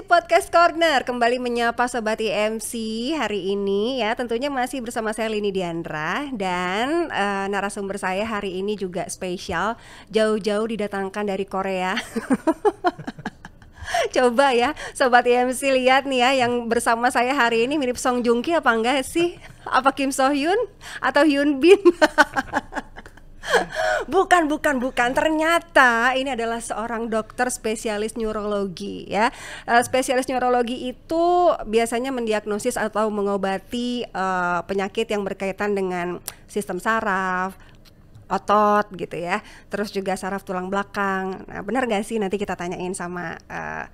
Podcast Corner kembali menyapa Sobat IMC hari ini ya. Tentunya masih bersama saya Lini Diandra. Dan narasumber saya hari ini juga spesial. Jauh-jauh didatangkan dari Korea. Coba ya Sobat IMC lihat nih ya, yang bersama saya hari ini mirip Song Joong Ki apa enggak sih? Apa Kim So Hyun atau Hyun Bin? Bukan. Ternyata ini adalah seorang dokter spesialis neurologi ya. Spesialis neurologi itu biasanya mendiagnosis atau mengobati penyakit yang berkaitan dengan sistem saraf, otot gitu ya, terus juga saraf tulang belakang. Nah, benar gak sih? Nanti kita tanyain sama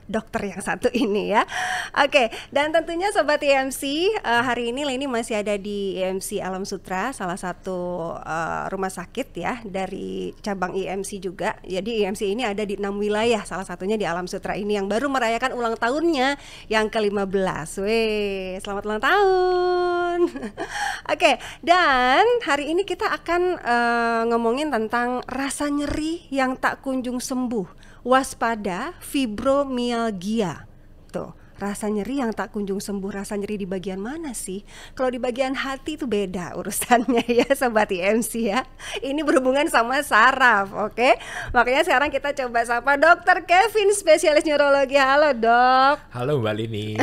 dokter yang satu ini ya. Oke, dan tentunya Sobat IMC, hari ini Leni masih ada di IMC Alam Sutera, salah satu rumah sakit ya dari cabang IMC juga. Jadi IMC ini ada di 6 wilayah, salah satunya di Alam Sutera ini yang baru merayakan ulang tahunnya yang ke-15. Weh, selamat ulang tahun. Oke, dan hari ini kita akan ngomongin tentang rasa nyeri yang tak kunjung sembuh. Waspada fibromialgia. Tuh, rasa nyeri yang tak kunjung sembuh. Rasa nyeri di bagian mana sih? Kalau di bagian hati itu beda urusannya ya Sobat IMC ya. Ini berhubungan sama saraf, oke? Makanya sekarang kita coba sapa Dr. Kevin, spesialis neurologi. Halo Dok. Halo Mbak Lini.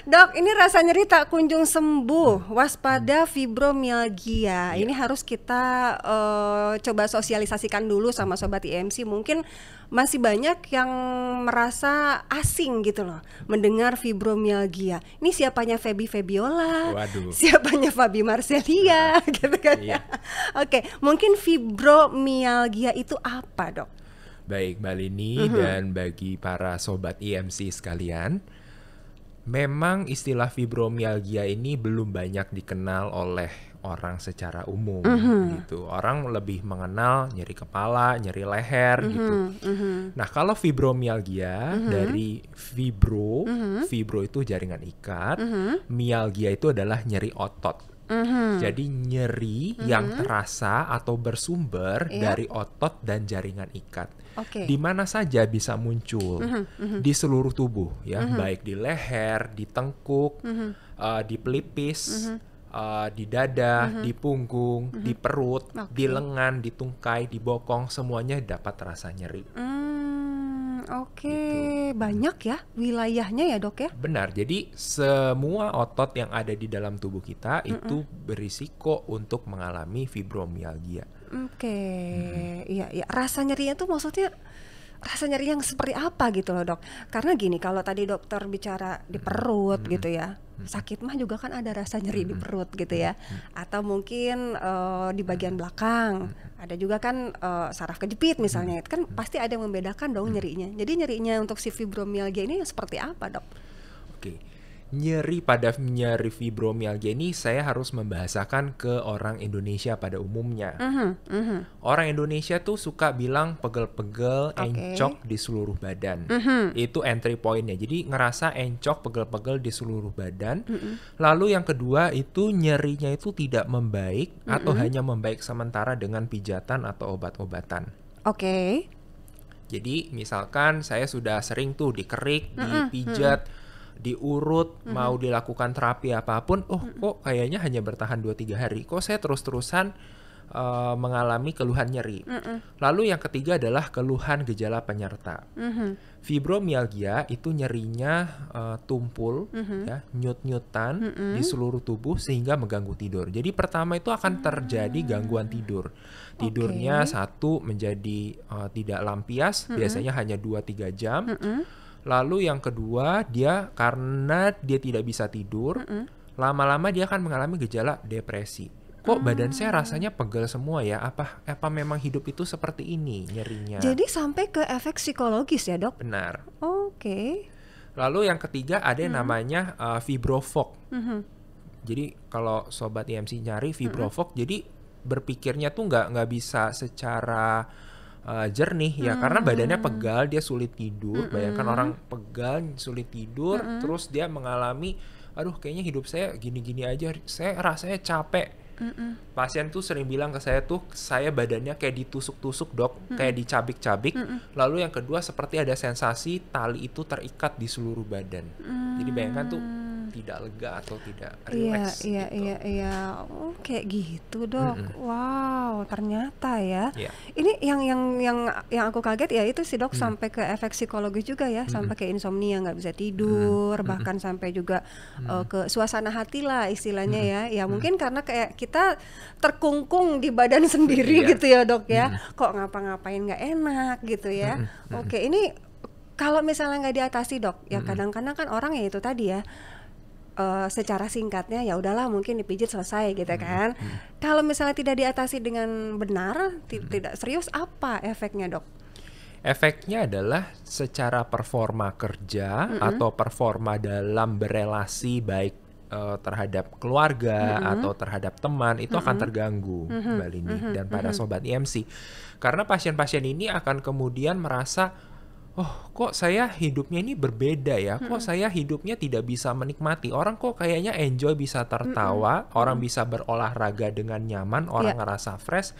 Dok, ini rasa nyeri tak kunjung sembuh, waspada fibromialgia. Ini harus kita coba sosialisasikan dulu sama Sobat IMC. Mungkin masih banyak yang merasa asing gitu loh mendengar fibromialgia. Ini siapanya Febiola? Waduh. Siapanya Fabi Marcelia gitu kan ya. Oke, mungkin fibromialgia itu apa, Dok? Baik Mbak Lini dan bagi para Sobat IMC sekalian, memang istilah fibromialgia ini belum banyak dikenal oleh orang secara umum gitu. Orang lebih mengenal nyeri kepala, nyeri leher gitu. Nah, kalau fibromialgia dari fibro itu jaringan ikat, mialgia itu adalah nyeri otot. Jadi nyeri yang terasa atau bersumber dari otot dan jaringan ikat. Di mana saja bisa muncul di seluruh tubuh ya, baik di leher, di tengkuk, di pelipis, di dada, di punggung, di perut, di lengan, di tungkai, di bokong, semuanya dapat rasa nyeri. Gitu. Banyak ya wilayahnya ya Dok ya? Benar, jadi semua otot yang ada di dalam tubuh kita itu berisiko untuk mengalami fibromialgia. Iya. Rasa nyerinya tuh maksudnya rasa nyeri yang seperti apa gitu loh Dok? Karena gini, kalau tadi dokter bicara di perut gitu ya, sakit mah juga kan ada rasa nyeri di perut gitu ya, atau mungkin di bagian belakang, ada juga kan saraf kejepit misalnya, itu kan pasti ada yang membedakan dong nyerinya. Jadi nyerinya untuk si fibromialgia ini seperti apa Dok? Nyeri fibromialgia ini saya harus membahasakan ke orang Indonesia pada umumnya. Orang Indonesia tuh suka bilang pegel-pegel, encok di seluruh badan. Itu entry pointnya. Jadi ngerasa encok, pegel-pegel di seluruh badan. Lalu yang kedua itu nyerinya itu tidak membaik atau hanya membaik sementara dengan pijatan atau obat-obatan. Jadi misalkan saya sudah sering tuh dikerik, dipijat, diurut, mau dilakukan terapi apapun, kok kayaknya hanya bertahan 2-3 hari, kok saya terus-terusan mengalami keluhan nyeri. Lalu yang ketiga adalah keluhan gejala penyerta. Fibromialgia itu nyerinya tumpul, ya, nyut-nyutan di seluruh tubuh sehingga mengganggu tidur. Jadi pertama itu akan terjadi gangguan tidur. Tidurnya satu menjadi tidak lampias, biasanya hanya 2-3 jam. Lalu yang kedua, karena dia tidak bisa tidur, lama-lama dia akan mengalami gejala depresi. Kok badan saya rasanya pegel semua ya? Apa memang hidup itu seperti ini nyerinya? Jadi sampai ke efek psikologis ya Dok? Benar. Lalu yang ketiga ada yang namanya fibrofok. Jadi kalau Sobat IMC nyari fibrofok, jadi berpikirnya tuh nggak bisa secara jernih ya, karena badannya pegal, dia sulit tidur. Bayangkan orang pegal, sulit tidur, terus dia mengalami, aduh kayaknya hidup saya gini-gini aja, saya rasanya capek, Pasien tuh sering bilang ke saya tuh, saya badannya kayak ditusuk-tusuk dok, kayak dicabik-cabik. Lalu yang kedua seperti ada sensasi tali itu terikat di seluruh badan. Jadi bayangkan tuh tidak lega atau tidak rileks Iya, gitu. iya. Oh, kayak gitu, Dok. Wow, ternyata ya. Iya. Ini yang aku kaget ya itu sih, Dok, sampai ke efek psikologis juga ya, sampai ke insomnia, nggak bisa tidur, bahkan sampai juga ke suasana hati lah istilahnya ya. Ya mungkin karena kayak kita terkungkung di badan sendiri Iya. gitu ya, Dok ya. Kok ngapa-ngapain nggak enak gitu ya. Oke, ini kalau misalnya nggak diatasi, Dok, ya kadang-kadang kan orang ya itu tadi ya, secara singkatnya ya udahlah mungkin dipijit selesai gitu kan. Kalau misalnya tidak diatasi dengan benar, tidak serius, apa efeknya, Dok? Efeknya adalah secara performa kerja atau performa dalam berelasi baik terhadap keluarga atau terhadap teman itu akan terganggu, Mbak Lini dan para sobat IMC. Karena pasien-pasien ini akan kemudian merasa, oh kok saya hidupnya ini berbeda ya, kok saya hidupnya tidak bisa menikmati, orang kok kayaknya enjoy bisa tertawa, orang bisa berolahraga dengan nyaman, orang ngerasa fresh,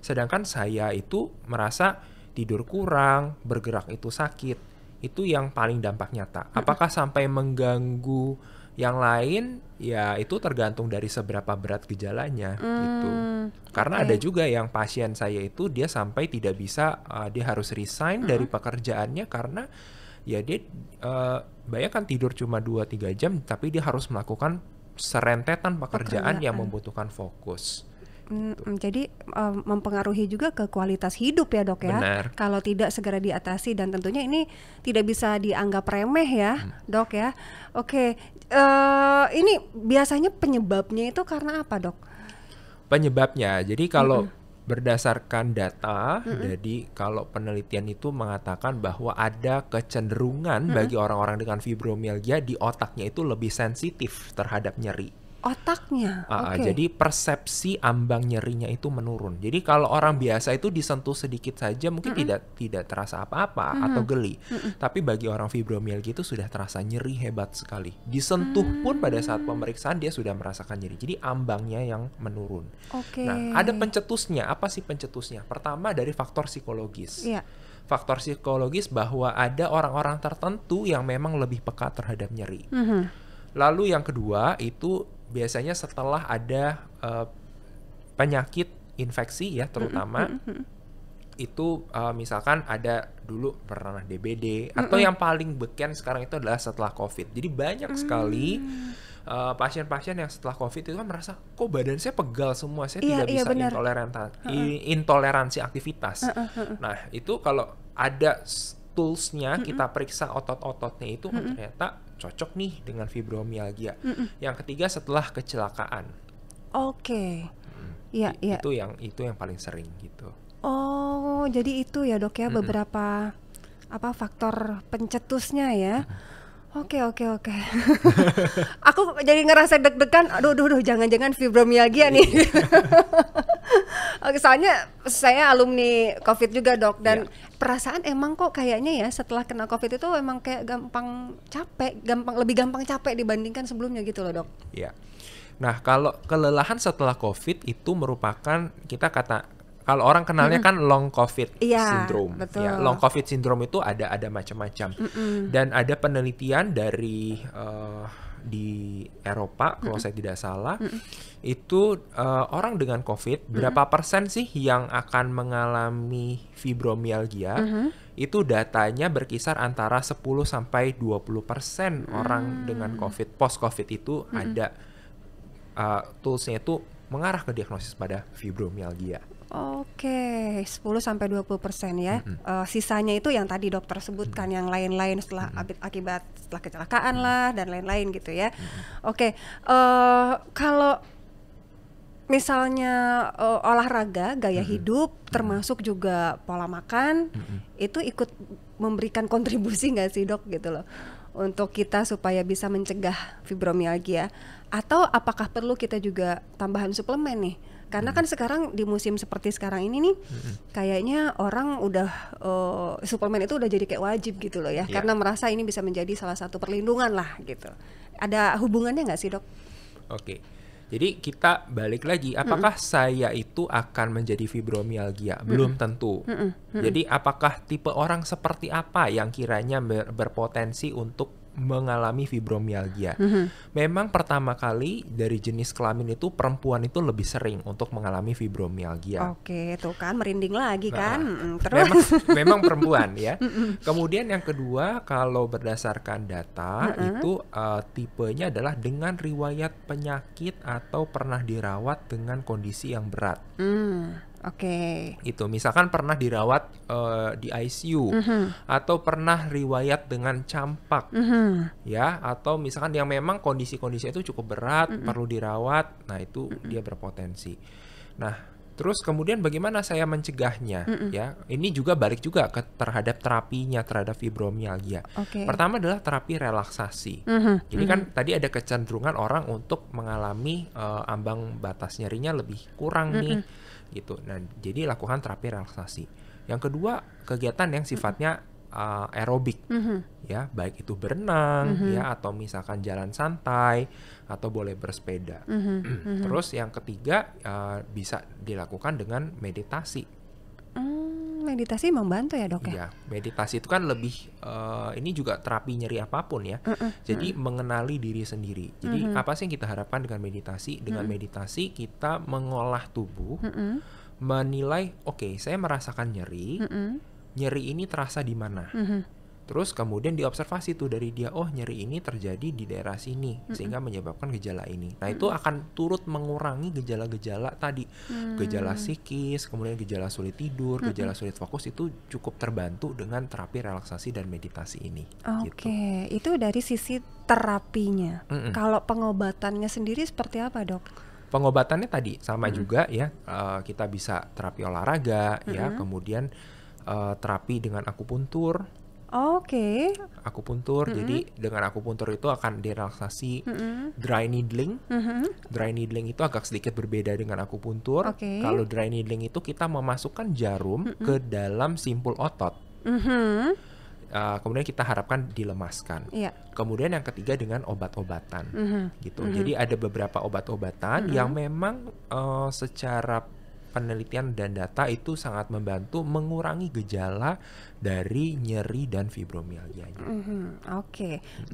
sedangkan saya itu merasa tidur kurang, bergerak itu sakit. Itu yang paling dampak nyata. Apakah sampai mengganggu yang lain? Ya itu tergantung dari seberapa berat gejalanya gitu. Karena ada juga yang pasien saya itu dia sampai tidak bisa, dia harus resign dari pekerjaannya karena ya dia bayangkan tidur cuma 2-3 jam tapi dia harus melakukan serentetan pekerjaan yang membutuhkan fokus. Jadi mempengaruhi juga ke kualitas hidup ya, Dok ya. Benar. Kalau tidak segera diatasi, dan tentunya ini tidak bisa dianggap remeh ya, Dok ya. Oke, ini biasanya penyebabnya itu karena apa, Dok? Penyebabnya, jadi kalau berdasarkan data, jadi kalau penelitian itu mengatakan bahwa ada kecenderungan bagi orang-orang dengan fibromialgia di otaknya itu lebih sensitif terhadap nyeri. Otaknya, oke. Jadi persepsi ambang nyerinya itu menurun. Jadi kalau orang biasa itu disentuh sedikit saja mungkin tidak terasa apa-apa atau geli. Tapi bagi orang fibromialgia itu sudah terasa nyeri hebat sekali. Disentuh pun pada saat pemeriksaan dia sudah merasakan nyeri. Jadi ambangnya yang menurun. Oke. Nah, ada pencetusnya. Apa sih pencetusnya? Pertama dari faktor psikologis. Iya. Faktor psikologis bahwa ada orang-orang tertentu yang memang lebih peka terhadap nyeri. Lalu yang kedua itu biasanya setelah ada penyakit infeksi ya terutama itu misalkan ada dulu pernah DBD atau yang paling beken sekarang itu adalah setelah COVID. Jadi banyak sekali pasien-pasien yang setelah COVID itu kan merasa kok badan saya pegal semua, saya tidak bisa intoleransi aktivitas. Nah itu kalau ada toolsnya kita periksa otot-ototnya itu ternyata cocok nih dengan fibromialgia. Yang ketiga setelah kecelakaan. Oke. Iya. Itu yang paling sering gitu. Oh, jadi itu ya, Dok ya, beberapa faktor pencetusnya ya. Oke. Aku jadi ngerasa deg-degan. Aduh, jangan-jangan fibromialgia nih. Soalnya saya alumni COVID juga, Dok, dan perasaan emang kok kayaknya ya setelah kena COVID itu emang kayak lebih gampang capek dibandingkan sebelumnya gitu loh, Dok. Iya. Nah, kalau kelelahan setelah COVID itu merupakan kalau orang kenalnya kan long COVID syndrome. Betul. Ya, long COVID syndrome itu ada macam-macam. Dan ada penelitian dari di Eropa kalau saya tidak salah, itu orang dengan COVID berapa persen sih yang akan mengalami fibromialgia? Itu datanya berkisar antara 10 sampai 20% orang dengan COVID post COVID itu ada toolsnya itu mengarah ke diagnosis pada fibromialgia. Oke, 10-20% ya. Sisanya itu yang tadi dokter sebutkan, yang lain-lain setelah kecelakaan lah dan lain-lain gitu ya. Oke, kalau misalnya olahraga, gaya hidup, termasuk juga pola makan, itu ikut memberikan kontribusi nggak sih, Dok, gitu loh, untuk kita supaya bisa mencegah fibromialgia? Atau apakah perlu kita juga tambahan suplemen nih? Karena kan sekarang di musim seperti sekarang ini nih, kayaknya orang udah suplemen itu udah jadi kayak wajib gitu loh ya, karena merasa ini bisa menjadi salah satu perlindungan lah gitu. Ada hubungannya nggak sih, Dok? Oke. Jadi kita balik lagi, apakah saya itu akan menjadi fibromialgia? Belum tentu. Jadi apakah tipe orang seperti apa yang kiranya berpotensi untuk mengalami fibromialgia? Memang pertama kali dari jenis kelamin itu perempuan itu lebih sering untuk mengalami fibromialgia. Oke, tuh kan merinding lagi kan. Terus memang perempuan ya. Kemudian yang kedua, kalau berdasarkan data itu tipenya adalah dengan riwayat penyakit atau pernah dirawat dengan kondisi yang berat. Oke. Itu misalkan pernah dirawat di ICU atau pernah riwayat dengan campak, ya, atau misalkan yang memang kondisi-kondisi itu cukup berat, perlu dirawat, nah itu dia berpotensi. Nah, terus kemudian bagaimana saya mencegahnya? Ya, ini juga balik juga terhadap terapinya terhadap fibromialgia. Pertama adalah terapi relaksasi. Jadi kan tadi ada kecenderungan orang untuk mengalami ambang batas nyerinya lebih kurang nih, gitu. Nah, jadi lakukan terapi relaksasi. Yang kedua, kegiatan yang sifatnya aerobik, ya, baik itu berenang, ya, atau misalkan jalan santai, atau boleh bersepeda. Terus yang ketiga bisa dilakukan dengan meditasi. Meditasi membantu ya dok ya? Iya, meditasi itu kan lebih ini juga terapi nyeri apapun ya. Jadi mengenali diri sendiri. Jadi apa sih yang kita harapkan dengan meditasi? Dengan meditasi kita mengolah tubuh, menilai, oke, saya merasakan nyeri. Nyeri ini terasa di mana? Terus kemudian diobservasi tuh dari dia, oh nyeri ini terjadi di daerah sini sehingga menyebabkan gejala ini. Nah itu akan turut mengurangi gejala-gejala tadi, gejala psikis, kemudian gejala sulit tidur, gejala sulit fokus, itu cukup terbantu dengan terapi relaksasi dan meditasi ini. Oke, itu dari sisi terapinya. Kalau pengobatannya sendiri seperti apa dok? Pengobatannya tadi sama juga ya, kita bisa terapi olahraga ya, kemudian terapi dengan akupuntur. Akupuntur, jadi dengan akupuntur itu akan direlaksasi. Dry needling. Dry needling itu agak sedikit berbeda dengan akupuntur. Kalau dry needling itu kita memasukkan jarum ke dalam simpul otot. Kemudian kita harapkan dilemaskan. Kemudian yang ketiga dengan obat-obatan, gitu. Jadi ada beberapa obat-obatan yang memang secara penelitian dan data itu sangat membantu mengurangi gejala dari nyeri dan fibromialgianya.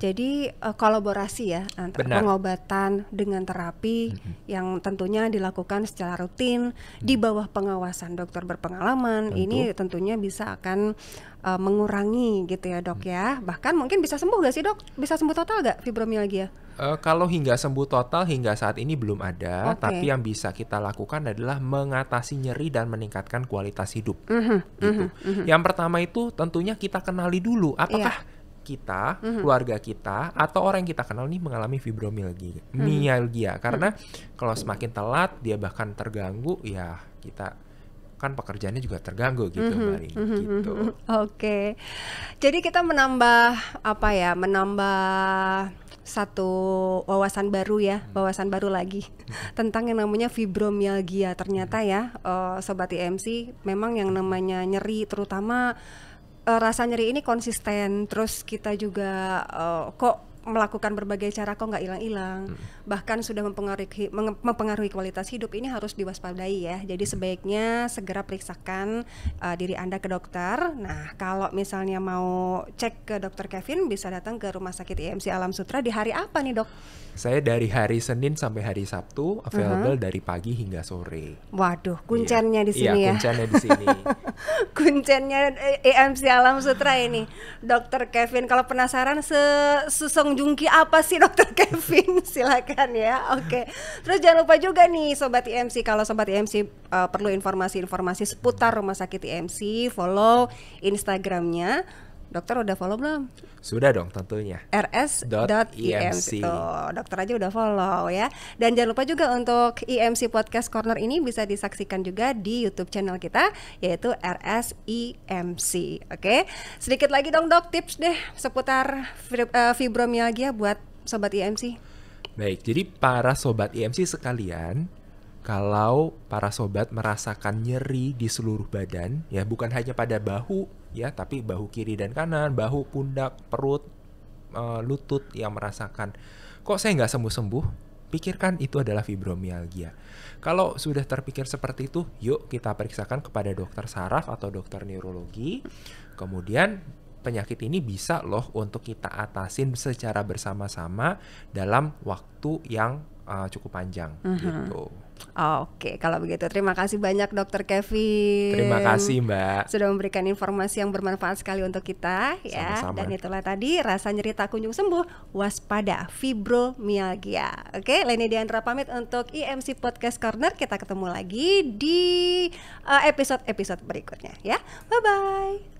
Jadi kolaborasi ya antara pengobatan dengan terapi yang tentunya dilakukan secara rutin di bawah pengawasan dokter berpengalaman. Ini tentunya bisa akan mengurangi gitu ya dok ya. Bahkan mungkin bisa sembuh gak sih dok? Bisa sembuh total gak fibromialgia? Kalau hingga sembuh total hingga saat ini belum ada, tapi yang bisa kita lakukan adalah mengatasi nyeri dan meningkatkan kualitas hidup. Gitu. Yang pertama itu tentunya kita kenali dulu apakah kita, keluarga kita, atau orang yang kita kenal ini mengalami fibromialgia. Karena kalau semakin telat dia bahkan terganggu, ya kita kan pekerjaannya juga terganggu gitu, Mbak Rini, gitu. Jadi kita menambah satu wawasan baru ya, wawasan baru lagi tentang yang namanya fibromialgia. Ternyata ya, Sobat IMC, memang yang namanya nyeri, terutama rasa nyeri ini konsisten. Terus kita juga kok melakukan berbagai cara kok nggak hilang-hilang, bahkan sudah mempengaruhi kualitas hidup, ini harus diwaspadai ya. Jadi sebaiknya segera periksakan diri Anda ke dokter. Nah, kalau misalnya mau cek ke Dokter Kevin, bisa datang ke Rumah Sakit IMC Alam Sutera di hari apa nih dok? Saya dari hari Senin sampai hari Sabtu available dari pagi hingga sore. Waduh, kuncennya di sini ya. Kuncennya di sini. Kuncennya IMC Alam Sutera ini, Dokter Kevin. Kalau penasaran susung jungki apa sih Dokter Kevin? Silakan ya. Terus jangan lupa juga nih Sobat IMC, kalau Sobat IMC perlu informasi-informasi seputar Rumah Sakit IMC, follow Instagramnya. Dokter udah follow belum? Sudah dong tentunya. rs.imc. Tuh, dokter aja udah follow ya. Dan jangan lupa juga untuk IMC Podcast Corner ini bisa disaksikan juga di YouTube channel kita, yaitu RSIMC. Sedikit lagi dong dok, tips deh seputar fibromialgia buat Sobat IMC. Baik, jadi para Sobat IMC sekalian, kalau para sobat merasakan nyeri di seluruh badan, ya bukan hanya pada bahu ya, tapi bahu kiri dan kanan, bahu, pundak, perut, lutut yang merasakan, kok saya nggak sembuh-sembuh, pikirkan itu adalah fibromialgia. Kalau sudah terpikir seperti itu, yuk kita periksakan kepada dokter saraf atau dokter neurologi. Kemudian penyakit ini bisa loh untuk kita atasin secara bersama-sama dalam waktu yang cukup panjang gitu. Oke, kalau begitu terima kasih banyak Dokter Kevin. Terima kasih Mbak. Sudah memberikan informasi yang bermanfaat sekali untuk kita ya. Sama-sama. Dan itulah tadi rasa nyeri tak kunjung sembuh, waspada fibromialgia. Oke, Leni Diandra pamit untuk IMC Podcast Corner. Kita ketemu lagi di episode-episode berikutnya ya. Bye-bye.